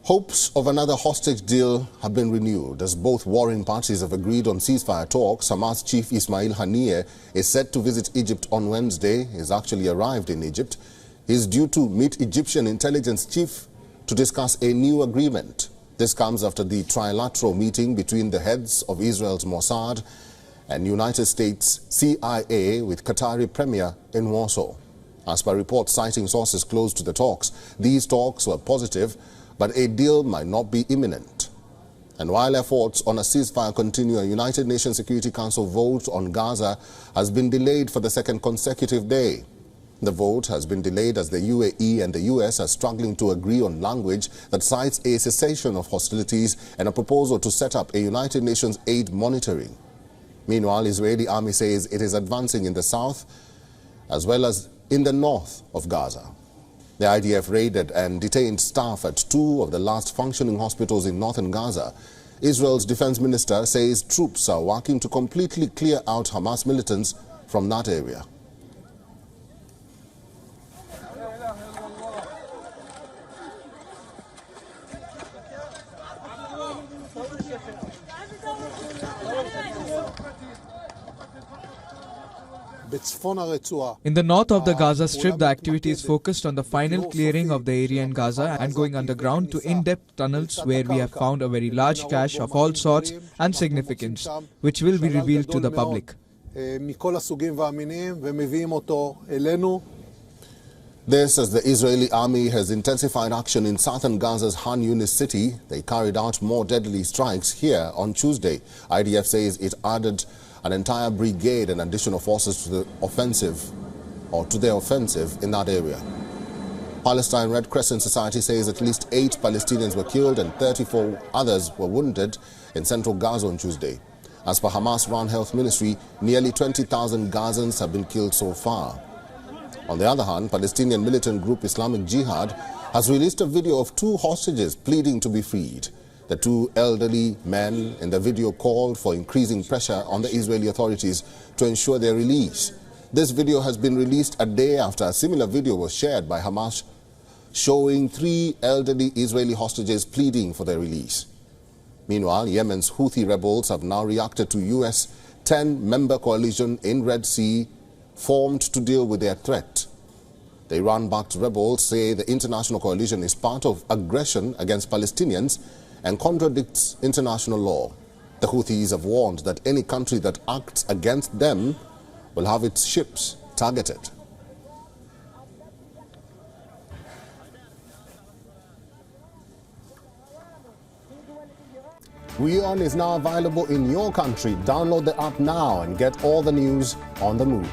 Hopes of another hostage deal have been renewed as both warring parties have agreed on ceasefire talks. Hamas Chief Ismail Haniyeh is set to visit Egypt on Wednesday. He has actually arrived in Egypt. He is due to meet Egyptian intelligence chief to discuss a new agreement. This comes after the trilateral meeting between the heads of Israel's Mossad and United States CIA with Qatari Premier in Warsaw. As per reports citing sources close to the talks, these talks were positive, but a deal might not be imminent. And while efforts on a ceasefire continue, a United Nations Security Council vote on Gaza has been delayed for the second consecutive day. The vote has been delayed as the UAE and the US are struggling to agree on language that cites a cessation of hostilities and a proposal to set up a United Nations aid monitoring. Meanwhile, Israeli army says it is advancing in the south as well as in the north of Gaza. The IDF raided and detained staff at two of the last functioning hospitals in northern Gaza. Israel's defense minister says troops are working to completely clear out Hamas militants from that area. In the north of the Gaza Strip, the activity is focused on the final clearing of the area in Gaza and going underground to in-depth tunnels where we have found a very large cache of all sorts and significance, which will be revealed to the public. This as the Israeli army has intensified action in southern Gaza's Han Yunis city. They carried out more deadly strikes here on Tuesday. IDF says it added an entire brigade and additional forces to the offensive in that area. Palestine Red Crescent Society says at least 8 Palestinians were killed and 34 others were wounded in central Gaza on Tuesday. As per Hamas-run health ministry, nearly 20,000 Gazans have been killed so far. On the other hand, Palestinian militant group Islamic Jihad has released a video of 2 hostages pleading to be freed. The 2 elderly men in the video called for increasing pressure on the Israeli authorities to ensure their release. This video has been released a day after a similar video was shared by Hamas showing 3 elderly Israeli hostages pleading for their release. Meanwhile, Yemen's Houthi rebels have now reacted to US 10-member coalition in Red Sea formed to deal with their threat. The Iran-backed rebels say the international coalition is part of aggression against Palestinians and contradicts international law. The Houthis have warned that any country that acts against them will have its ships targeted. WION is now available in your country. Download the app now and get all the news on the move.